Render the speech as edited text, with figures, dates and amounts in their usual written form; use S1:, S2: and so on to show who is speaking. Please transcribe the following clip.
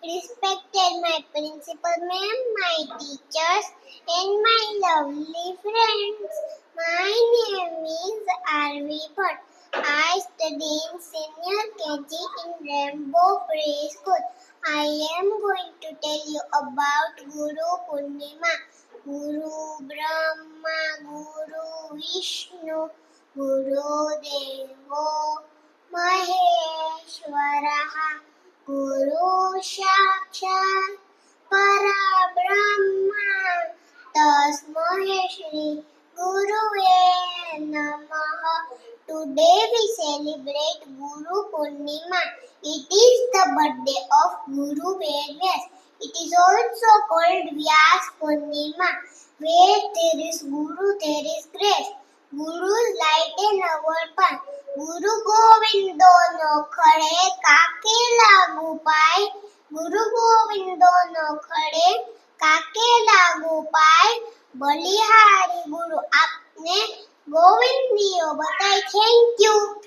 S1: Respected my principal ma'am, my teachers, and my lovely friends. My name is Arvi Bhatt. I study in senior KG in Rainbow Preschool. I am going to tell you about Guru Purnima. Guru Brahma, Guru Vishnu, Guru Devo Maheshwaraha. Guru Sakshat Parabrahma Tasmai Shri Guruve Namaha. Today we celebrate Guru Purnima. It is the birthday of Guru Vyas. It is also called Vyas Purnima. Where there is Guru, there is grace. Guru's light in our path. ગુરુ ગોવિંદોનો ખડે કાકે લાગુ પાય. ગુરુ ગોવિંદોનો ખડે કાકે લાગુ પાય. બલિહારી ગુરુ આપને ગોવિંદીઓ બતાય. Thank you.